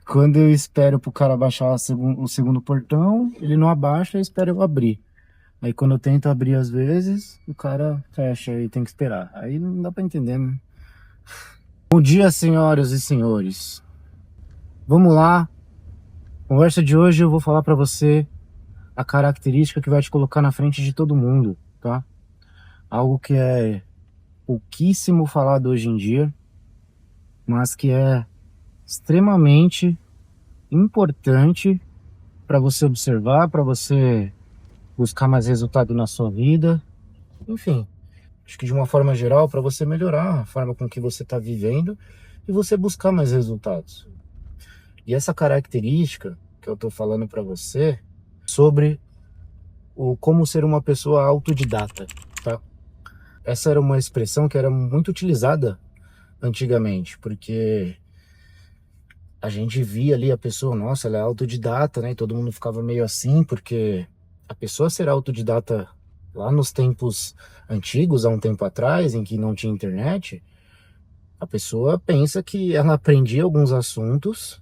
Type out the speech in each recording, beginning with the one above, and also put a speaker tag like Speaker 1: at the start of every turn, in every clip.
Speaker 1: Quando eu espero pro cara baixar o segundo portão, ele não abaixa, eu espero eu abrir. Aí quando eu tento abrir às vezes, o cara fecha e tem que esperar. Aí não dá pra entender, né? Bom dia, senhoras e senhores. Vamos lá. Conversa de hoje eu vou falar pra você a característica que vai te colocar na frente de todo mundo, tá? Algo que é pouquíssimo falado hoje em dia, mas que é extremamente importante para você observar, para você buscar mais resultado na sua vida. Enfim, acho que de uma forma geral, para você melhorar a forma com que você está vivendo e você buscar mais resultados. E essa característica que eu estou falando para você sobre o como ser uma pessoa autodidata, tá? Essa era uma expressão que era muito utilizada antigamente, porque a gente via ali a pessoa, nossa, ela é autodidata, né? E todo mundo ficava meio assim, porque a pessoa ser autodidata lá nos tempos antigos, há um tempo atrás, em que não tinha internet, a pessoa pensa que ela aprendia alguns assuntos,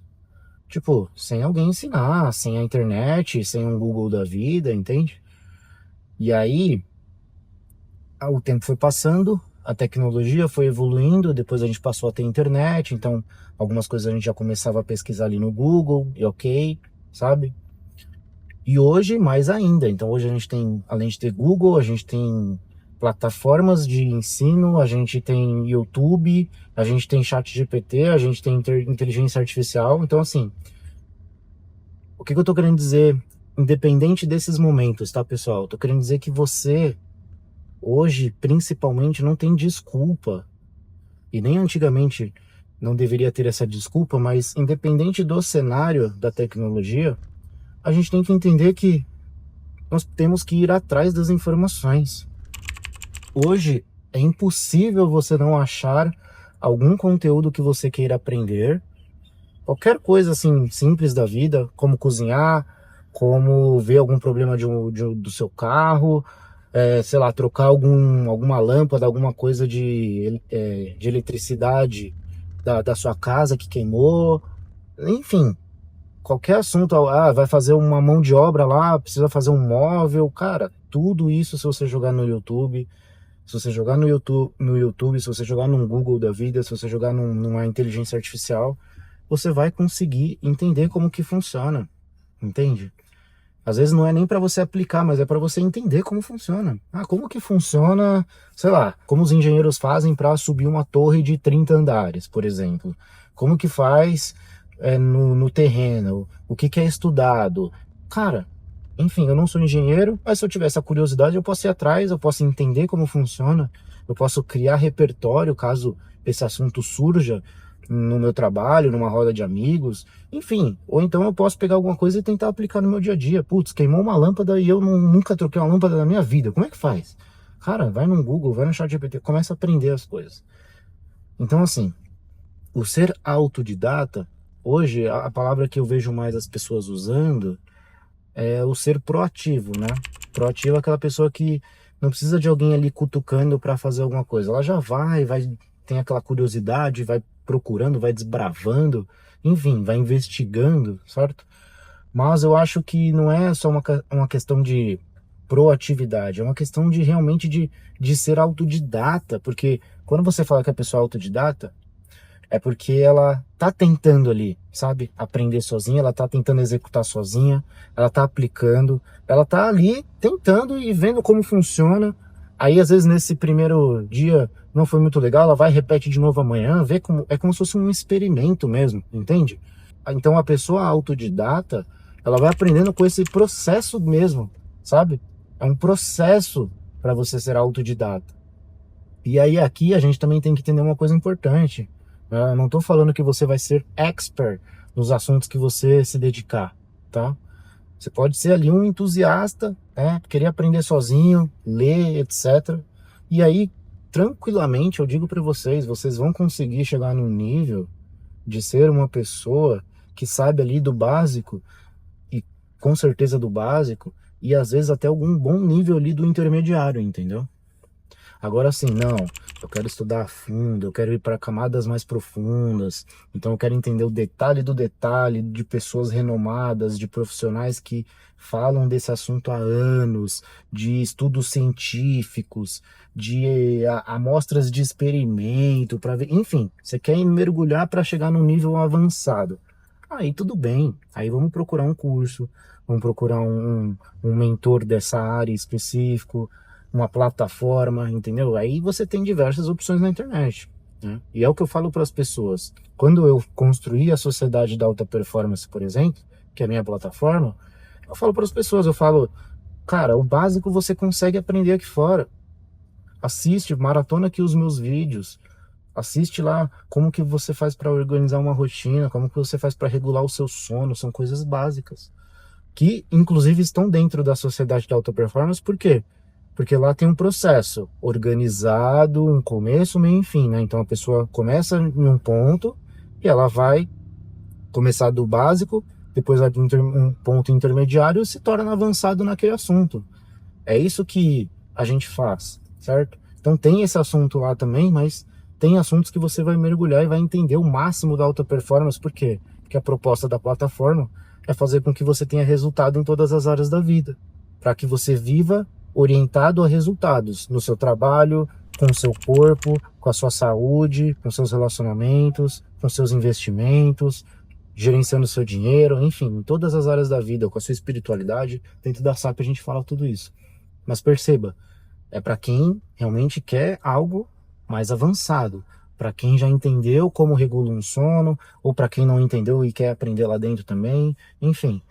Speaker 1: tipo, sem alguém ensinar, sem a internet, sem um Google da vida, entende? E aí, o tempo foi passando, a tecnologia foi evoluindo, depois a gente passou a ter internet, então algumas coisas a gente já começava a pesquisar ali no Google, e ok, sabe? E hoje, mais ainda. Então, hoje a gente tem, além de ter Google, a gente tem plataformas de ensino, a gente tem YouTube, a gente tem ChatGPT, a gente tem inteligência artificial. Então, assim, o que que eu tô querendo dizer? Independente desses momentos, tá, pessoal? Eu tô querendo dizer que você, hoje, principalmente, não tem desculpa. E nem antigamente não deveria ter essa desculpa, mas independente do cenário da tecnologia, a gente tem que entender que nós temos que ir atrás das informações. Hoje é impossível você não achar algum conteúdo que você queira aprender, qualquer coisa assim simples da vida, como cozinhar, como ver algum problema do seu carro, sei lá, trocar alguma lâmpada, alguma coisa de eletricidade da sua casa que queimou, enfim, qualquer assunto, vai fazer uma mão de obra lá, precisa fazer um móvel, cara, tudo isso se você jogar no YouTube, se você jogar no YouTube, se você jogar num Google da vida, se você jogar numa inteligência artificial, você vai conseguir entender como que funciona, entende? Às vezes não é nem para você aplicar, mas é para você entender como funciona. Como que funciona, sei lá, como os engenheiros fazem para subir uma torre de 30 andares, por exemplo. Como que faz no terreno, o que que é estudado. Cara, enfim, eu não sou engenheiro, mas se eu tiver essa curiosidade, eu posso ir atrás, eu posso entender como funciona, eu posso criar repertório caso esse assunto surja no meu trabalho, numa roda de amigos, enfim, ou então eu posso pegar alguma coisa e tentar aplicar no meu dia a dia. Putz, queimou uma lâmpada e eu nunca troquei uma lâmpada na minha vida. Como é que faz? Cara, vai no Google, vai no ChatGPT, começa a aprender as coisas. Então, assim, o ser autodidata, hoje, a palavra que eu vejo mais as pessoas usando é o ser proativo, né? Proativo é aquela pessoa que não precisa de alguém ali cutucando para fazer alguma coisa. Ela já tem aquela curiosidade, vai procurando, vai desbravando, enfim, vai investigando, certo? Mas eu acho que não é só uma questão de proatividade, é uma questão de realmente de ser autodidata, porque quando você fala que a pessoa é autodidata, é porque ela tá tentando ali, sabe? Aprender sozinha, ela tá tentando executar sozinha, ela tá aplicando, ela tá ali tentando e vendo como funciona. Aí, às vezes, nesse primeiro dia não foi muito legal, ela vai e repete de novo amanhã, vê como, é como se fosse um experimento mesmo, entende? Então, a pessoa autodidata, ela vai aprendendo com esse processo mesmo, sabe? É um processo para você ser autodidata. E aí aqui a gente também tem que entender uma coisa importante, né? Eu não estou falando que você vai ser expert nos assuntos que você se dedicar, tá? Você pode ser ali um entusiasta, né? Querer aprender sozinho, ler, etc. E aí, tranquilamente, eu digo para vocês, vocês vão conseguir chegar num nível de ser uma pessoa que sabe ali do básico, e com certeza do básico, e às vezes até algum bom nível ali do intermediário, entendeu? Agora sim, não, eu quero estudar a fundo, eu quero ir para camadas mais profundas, então eu quero entender o detalhe do detalhe de pessoas renomadas, de profissionais que falam desse assunto há anos, de estudos científicos, de amostras de experimento, para ver, enfim, você quer mergulhar para chegar num nível avançado. Aí tudo bem, aí vamos procurar um curso, vamos procurar um mentor dessa área específico, uma plataforma, entendeu? Aí você tem diversas opções na internet, né? E é o que eu falo para as pessoas. Quando eu construí a Sociedade da Alta Performance, por exemplo, que é a minha plataforma, eu falo para as pessoas, eu falo, cara, o básico você consegue aprender aqui fora. Assiste, maratona aqui os meus vídeos. Assiste lá como que você faz para organizar uma rotina, como que você faz para regular o seu sono, são coisas básicas que inclusive estão dentro da Sociedade da Alta Performance. Por quê? Porque lá tem um processo organizado, um começo, meio e fim, né? Então a pessoa começa em um ponto e ela vai começar do básico, depois vai para um ponto intermediário e se torna avançado naquele assunto. É isso que a gente faz, certo? Então tem esse assunto lá também, mas tem assuntos que você vai mergulhar e vai entender o máximo da alta performance. Por quê? Porque a proposta da plataforma é fazer com que você tenha resultado em todas as áreas da vida, para que você viva orientado a resultados no seu trabalho, com o seu corpo, com a sua saúde, com seus relacionamentos, com seus investimentos, gerenciando o seu dinheiro, enfim, em todas as áreas da vida, com a sua espiritualidade. Dentro da SAP a gente fala tudo isso. Mas perceba, é para quem realmente quer algo mais avançado, para quem já entendeu como regula um sono, ou para quem não entendeu e quer aprender lá dentro também, enfim,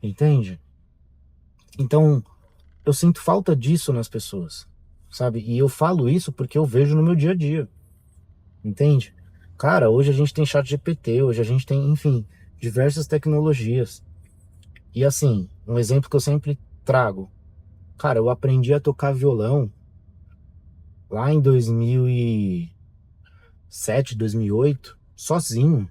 Speaker 1: entende? Então, eu sinto falta disso nas pessoas, sabe? E eu falo isso porque eu vejo no meu dia a dia, entende? Cara, hoje a gente tem chat GPT, hoje a gente tem, enfim, diversas tecnologias. E assim, um exemplo que eu sempre trago, cara, eu aprendi a tocar violão lá em 2007, 2008, sozinho.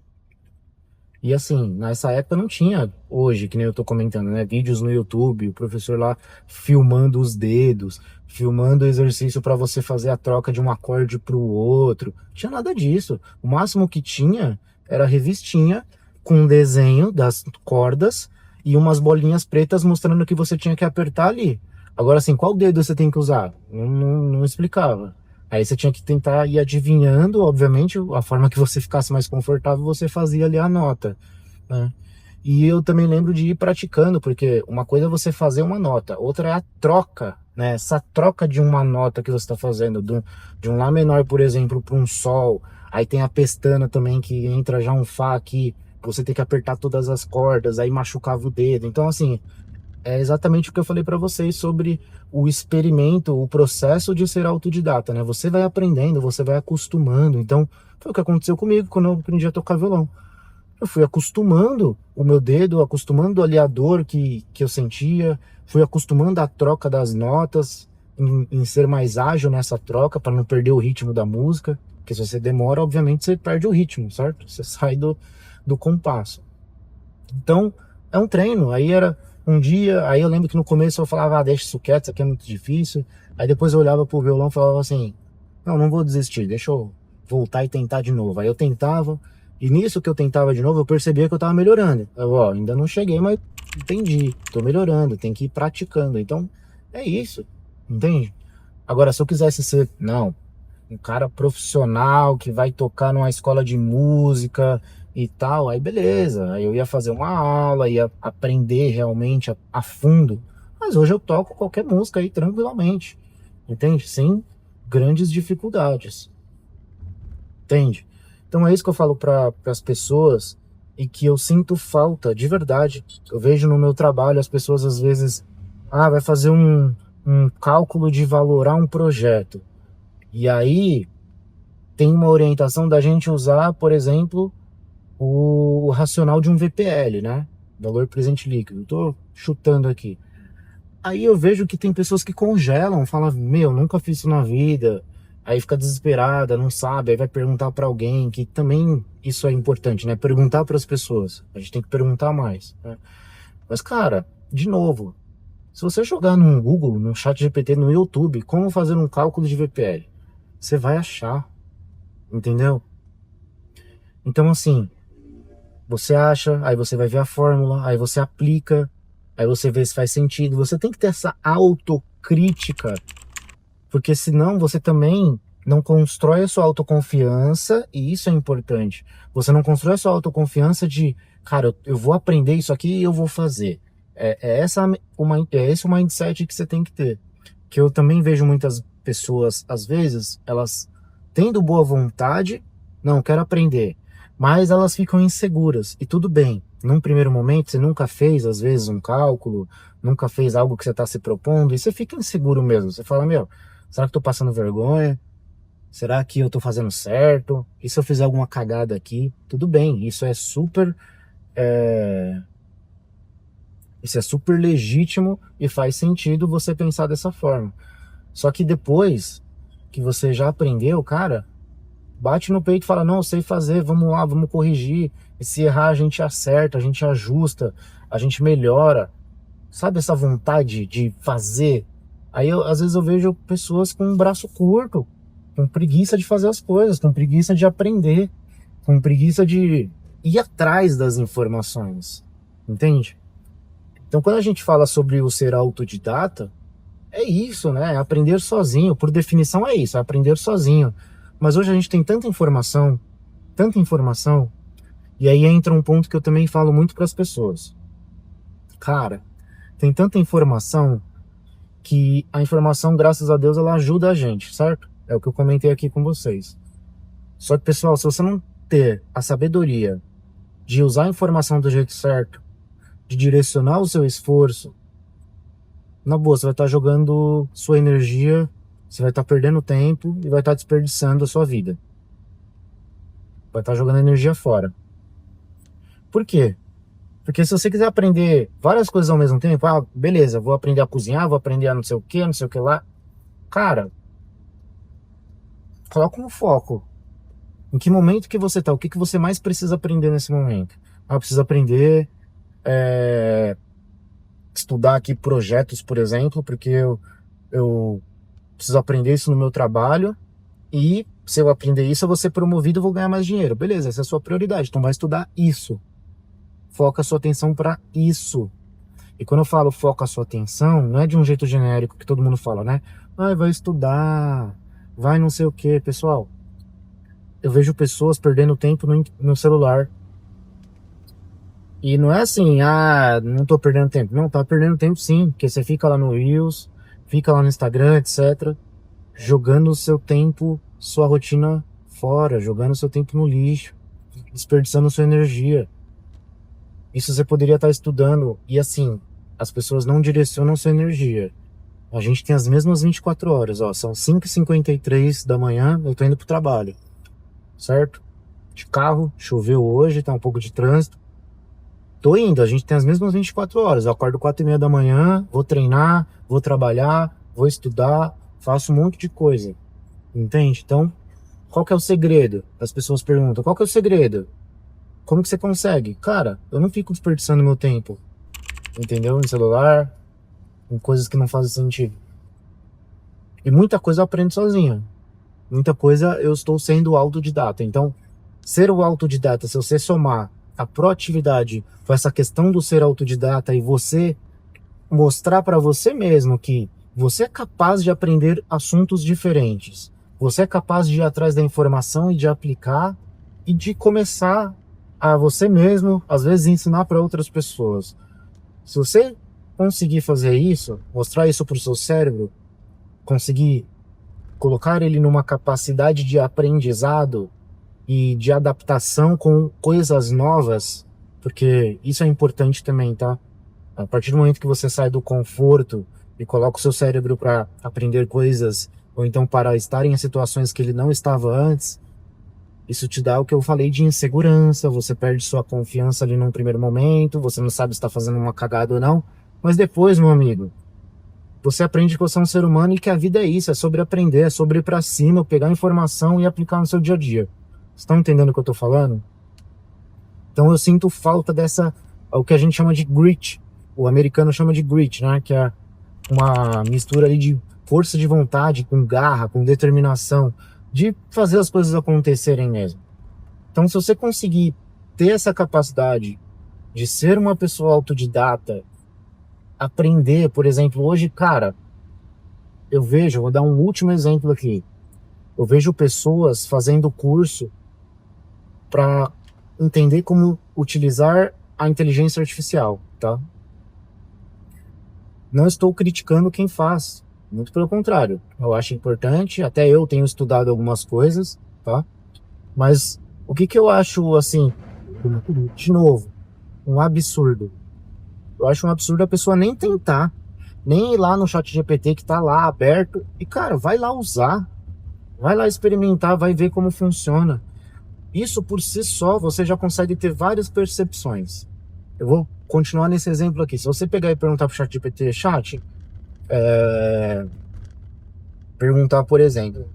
Speaker 1: E assim, nessa época não tinha hoje, que nem eu tô comentando, né? Vídeos no YouTube, o professor lá filmando os dedos, filmando o exercício para você fazer a troca de um acorde para o outro. Não tinha nada disso. O máximo que tinha era a revistinha com um desenho das cordas e umas bolinhas pretas mostrando que você tinha que apertar ali. Agora, assim, qual dedo você tem que usar? Não explicava. Aí você tinha que tentar ir adivinhando, obviamente, a forma que você ficasse mais confortável, você fazia ali a nota, né? E eu também lembro de ir praticando, porque uma coisa é você fazer uma nota, outra é a troca, né? Essa troca de uma nota que você está fazendo, de um Lá menor, por exemplo, para um Sol, aí tem a pestana também que entra já um Fá aqui, você tem que apertar todas as cordas, aí machucava o dedo. Então, assim, é exatamente o que eu falei para vocês sobre o experimento, o processo de ser autodidata, né? Você vai aprendendo, você vai acostumando. Então, foi o que aconteceu comigo quando eu aprendi a tocar violão. Eu fui acostumando o meu dedo, acostumando ali a dor que eu sentia, fui acostumando a troca das notas, em ser mais ágil nessa troca, para não perder o ritmo da música. Porque se você demora, obviamente você perde o ritmo, certo? Você sai do compasso. Então, é um treino. Aí era um dia, aí eu lembro que no começo eu falava, deixa isso quieto, isso aqui é muito difícil. Aí depois eu olhava pro violão e falava assim, não vou desistir, deixa eu voltar e tentar de novo. Aí eu tentava, e nisso que eu tentava de novo, eu percebia que eu tava melhorando. Eu, ó, ainda não cheguei, mas entendi, tô melhorando, tem que ir praticando. Então, é isso, entende? Agora, se eu quisesse ser, não, um cara profissional que vai tocar numa escola de música e tal, aí beleza, aí eu ia fazer uma aula, ia aprender realmente a fundo, mas hoje eu toco qualquer música aí tranquilamente, entende? Sem grandes dificuldades, entende? Então é isso que eu falo para as pessoas e que eu sinto falta de verdade. Eu vejo no meu trabalho as pessoas às vezes, vai fazer um cálculo de valorar um projeto. E aí tem uma orientação da gente usar, por exemplo, o racional de um VPL, né? Valor presente líquido. Estou chutando aqui. Aí eu vejo que tem pessoas que congelam, falam, meu, nunca fiz isso na vida. Aí fica desesperada, não sabe, aí vai perguntar para alguém, que também isso é importante, né? Perguntar para as pessoas. A gente tem que perguntar mais, né? Mas, cara, de novo, se você jogar no Google, no chat GPT, no YouTube, como fazer um cálculo de VPL, Você vai achar, entendeu? Então, assim, você acha, aí você vai ver a fórmula, aí você aplica, aí você vê se faz sentido. Você tem que ter essa autocrítica, porque senão você também não constrói a sua autoconfiança, e isso é importante. Você não constrói a sua autoconfiança de, cara, eu vou aprender isso aqui e eu vou fazer. É esse o mindset que você tem que ter. Que eu também vejo muitas pessoas, às vezes, elas tendo boa vontade, não, quero aprender, mas elas ficam inseguras. E tudo bem, num primeiro momento, você nunca fez, às vezes, um cálculo, nunca fez algo que você está se propondo, e você fica inseguro mesmo. Você fala, meu, será que eu tô passando vergonha? Será que eu tô fazendo certo? E se eu fizer alguma cagada aqui? Tudo bem, é, isso é super legítimo e faz sentido você pensar dessa forma. Só que depois que você já aprendeu, cara, bate no peito e fala, não, eu sei fazer, vamos lá, vamos corrigir. E se errar, a gente acerta, a gente ajusta, a gente melhora. Sabe essa vontade de fazer? Às vezes eu vejo pessoas com um braço curto, com preguiça de fazer as coisas, com preguiça de aprender, com preguiça de ir atrás das informações, entende? Então, quando a gente fala sobre o ser autodidata, é isso, né? É aprender sozinho. Por definição é isso, é aprender sozinho. Mas hoje a gente tem tanta informação, e aí entra um ponto que eu também falo muito para as pessoas. Cara, tem tanta informação que a informação, graças a Deus, ela ajuda a gente, certo? É o que eu comentei aqui com vocês. Só que, pessoal, se você não ter a sabedoria de usar a informação do jeito certo, de direcionar o seu esforço, na boa, você vai estar jogando sua energia, você vai estar perdendo tempo e vai estar desperdiçando a sua vida. Vai estar jogando energia fora. Por quê? Porque se você quiser aprender várias coisas ao mesmo tempo, beleza, vou aprender a cozinhar, vou aprender a não sei o que, não sei o que lá. Cara, coloca um foco. Em que momento que você tá? O que que você mais precisa aprender nesse momento? Eu preciso aprender estudar aqui projetos, por exemplo, porque eu preciso aprender isso no meu trabalho e se eu aprender isso, eu vou ser promovido e vou ganhar mais dinheiro. Beleza, essa é a sua prioridade. Então vai estudar isso. Foca a sua atenção para isso. E quando eu falo foca a sua atenção, não é de um jeito genérico que todo mundo fala, né? Vai estudar, vai não sei o que. Pessoal, eu vejo pessoas perdendo tempo no celular. E não é assim, não tô perdendo tempo. Não, tá perdendo tempo sim, porque você fica lá no Reels, fica lá no Instagram, etc. Jogando o seu tempo, sua rotina fora, jogando o seu tempo no lixo, desperdiçando sua energia. Isso você poderia estar estudando. E assim, as pessoas não direcionam sua energia. A gente tem as mesmas 24 horas, ó. São 5h53 da manhã, eu tô indo pro trabalho, certo? De carro, choveu hoje, tá um pouco de trânsito. Tô indo, a gente tem as mesmas 24 horas. Eu acordo 4h30 da manhã, vou treinar, vou trabalhar, vou estudar, faço um monte de coisa. Entende? Então, qual que é o segredo? As pessoas perguntam, qual que é o segredo? Como que você consegue? Cara, eu não fico desperdiçando meu tempo, entendeu? Em celular, em coisas que não fazem sentido. E muita coisa eu aprendo sozinho. Muita coisa eu estou sendo autodidata. Então, ser o autodidata, se você somar a proatividade com essa questão do ser autodidata e você mostrar para você mesmo que você é capaz de aprender assuntos diferentes, você é capaz de ir atrás da informação e de aplicar e de começar a você mesmo, às vezes, ensinar para outras pessoas. Se você conseguir fazer isso, mostrar isso para o seu cérebro, conseguir colocar ele numa capacidade de aprendizado e de adaptação com coisas novas, porque isso é importante também, tá? A partir do momento que você sai do conforto e coloca o seu cérebro para aprender coisas, ou então para estar em situações que ele não estava antes, isso te dá o que eu falei de insegurança, você perde sua confiança ali num primeiro momento, você não sabe se está fazendo uma cagada ou não, mas depois, meu amigo, você aprende que você é um ser humano e que a vida é isso, é sobre aprender, é sobre ir para cima, pegar informação e aplicar no seu dia a dia. Vocês estão entendendo o que eu tô falando? Então eu sinto falta dessa, o que a gente chama de grit. O americano chama de grit, né? Que é uma mistura ali de força de vontade, com garra, com determinação, de fazer as coisas acontecerem mesmo. Então, se você conseguir ter essa capacidade de ser uma pessoa autodidata, aprender, por exemplo, hoje, cara, vou dar um último exemplo aqui. Eu vejo pessoas fazendo curso para entender como utilizar a inteligência artificial, tá? Não estou criticando quem faz, muito pelo contrário. Eu acho importante, até eu tenho estudado algumas coisas, tá? Mas o que eu acho, assim, de novo, um absurdo. Eu acho um absurdo a pessoa nem tentar, nem ir lá no chat GPT que tá lá aberto e, cara, vai lá usar, vai lá experimentar, vai ver como funciona. Isso por si só, você já consegue ter várias percepções. Eu vou continuar nesse exemplo aqui. Se você pegar e perguntar pro chat GPT, perguntar, por exemplo,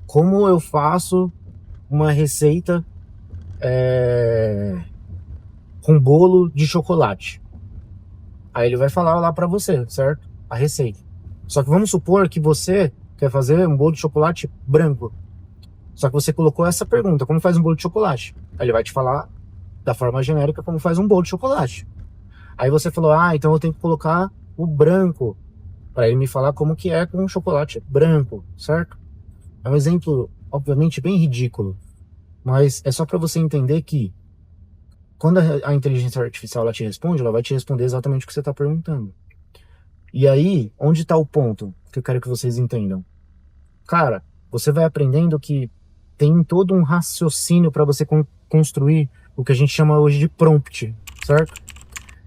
Speaker 1: como eu faço uma receita com bolo de chocolate? Aí ele vai falar lá pra você, certo? A receita. Só que vamos supor que você quer fazer um bolo de chocolate branco. Só que você colocou essa pergunta, como faz um bolo de chocolate? Aí ele vai te falar da forma genérica como faz um bolo de chocolate. Aí você falou, então eu tenho que colocar o branco para ele me falar como que é com um chocolate branco, certo? É um exemplo, obviamente, bem ridículo, mas é só para você entender que quando a inteligência artificial ela te responde, ela vai te responder exatamente o que você está perguntando. E aí, onde está o ponto que eu quero que vocês entendam? Cara, você vai aprendendo que tem todo um raciocínio para você construir o que a gente chama hoje de prompt, certo?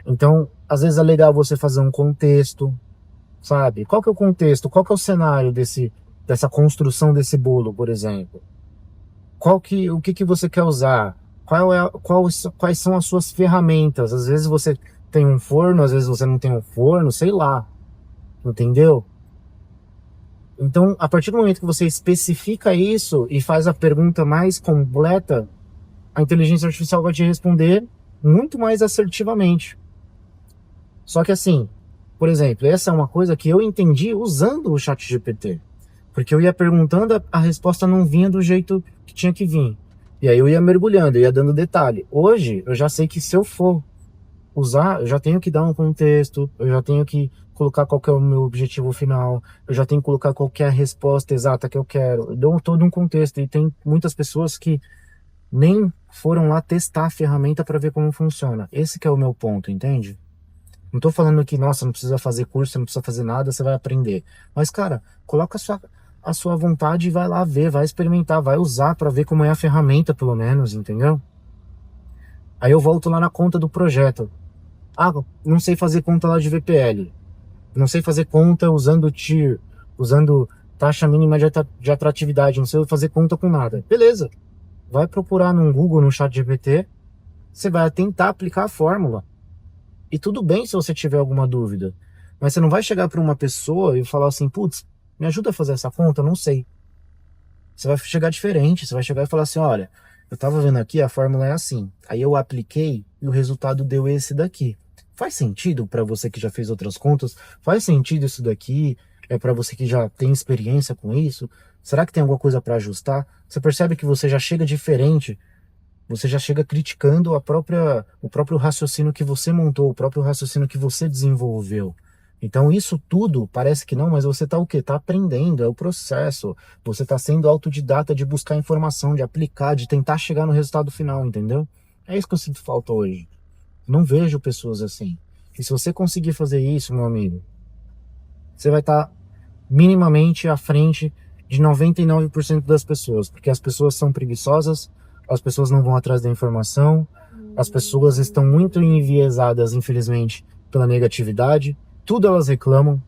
Speaker 1: Então, às vezes é legal você fazer um contexto, sabe? Qual que é o contexto? Qual que é o cenário dessa construção desse bolo, por exemplo? O que você quer usar? Quais são as suas ferramentas? Às vezes você tem um forno, às vezes você não tem um forno, sei lá. Entendeu? Então, a partir do momento que você especifica isso e faz a pergunta mais completa, a inteligência artificial vai te responder muito mais assertivamente. Só que assim, por exemplo, essa é uma coisa que eu entendi usando o chat GPT. Porque eu ia perguntando, a resposta não vinha do jeito que tinha que vir. E aí eu ia mergulhando, eu ia dando detalhe. Hoje, eu já sei que se eu for usar, eu já tenho que dar um contexto, eu já tenho que colocar qual que é o meu objetivo final, eu já tenho que colocar qual que é a resposta exata que eu quero. Eu dou todo um contexto. E tem muitas pessoas que nem foram lá testar a ferramenta para ver como funciona. Esse que é o meu ponto, entende? Não tô falando que, nossa, não precisa fazer curso, você não precisa fazer nada, você vai aprender. Mas, cara, coloca a sua vontade e vai lá ver, vai experimentar, vai usar para ver como é a ferramenta, pelo menos, entendeu? Aí eu volto lá na conta do projeto. Não sei fazer conta lá de VPL. Não sei fazer conta usando TIR, usando taxa mínima de atratividade, não sei fazer conta com nada. Beleza. Vai procurar no Google, no chat GPT, você vai tentar aplicar a fórmula. E tudo bem se você tiver alguma dúvida. Mas você não vai chegar para uma pessoa e falar assim, putz, me ajuda a fazer essa conta? Eu não sei. Você vai chegar diferente, você vai chegar e falar assim, olha, eu tava vendo aqui, a fórmula é assim. Aí eu apliquei e o resultado deu esse daqui. Faz sentido para você que já fez outras contas? Faz sentido isso daqui? É para você que já tem experiência com isso? Será que tem alguma coisa para ajustar? Você percebe que você já chega diferente, você já chega criticando o próprio raciocínio que você montou, o próprio raciocínio que você desenvolveu. Então isso tudo parece que não, mas você tá o quê? Tá aprendendo, é o processo. Você tá sendo autodidata de buscar informação, de aplicar, de tentar chegar no resultado final, entendeu? É isso que eu sinto falta hoje. Não vejo pessoas assim. E se você conseguir fazer isso, meu amigo, você vai estar minimamente à frente de 99% das pessoas, porque as pessoas são preguiçosas, as pessoas não vão atrás da informação, as pessoas estão muito enviesadas, infelizmente, pela negatividade, tudo elas reclamam,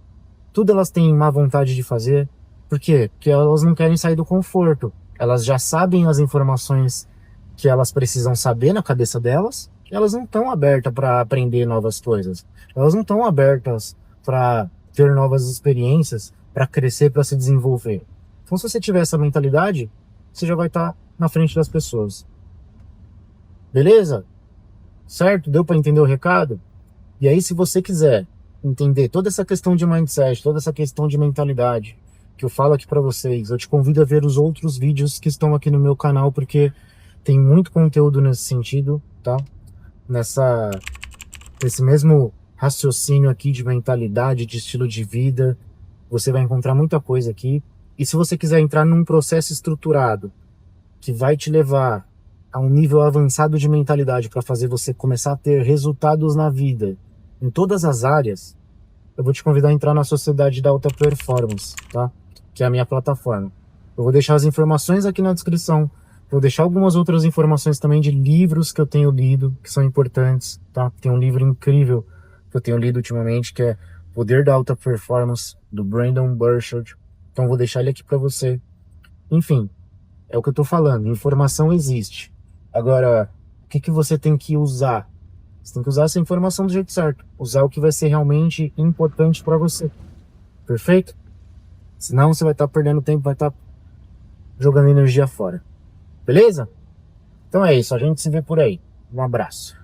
Speaker 1: tudo elas têm má vontade de fazer. Por quê? Porque elas não querem sair do conforto. Elas já sabem as informações que elas precisam saber na cabeça delas, e elas não estão abertas para aprender novas coisas. Elas não estão abertas para ter novas experiências, para crescer, para se desenvolver. Então, se você tiver essa mentalidade, você já vai estar na frente das pessoas. Beleza? Certo? Deu para entender o recado? E aí, se você quiser entender toda essa questão de mindset, toda essa questão de mentalidade que eu falo aqui para vocês, eu te convido a ver os outros vídeos que estão aqui no meu canal, porque tem muito conteúdo nesse sentido, tá? Nesse mesmo raciocínio aqui de mentalidade, de estilo de vida, você vai encontrar muita coisa aqui. E se você quiser entrar num processo estruturado que vai te levar a um nível avançado de mentalidade para fazer você começar a ter resultados na vida, em todas as áreas, eu vou te convidar a entrar na Sociedade da Alta Performance, tá? Que é a minha plataforma. Eu vou deixar as informações aqui na descrição. Vou deixar algumas outras informações também de livros que eu tenho lido, que são importantes, tá? Tem um livro incrível que eu tenho lido ultimamente, que é Poder da Alta Performance, do Brandon Burchard. Então eu vou deixar ele aqui para você. Enfim, é o que eu tô falando. Informação existe. Agora, o que você tem que usar? Você tem que usar essa informação do jeito certo. Usar o que vai ser realmente importante para você. Perfeito? Senão você vai estar perdendo tempo, vai estar jogando energia fora. Beleza? Então é isso, a gente se vê por aí. Um abraço.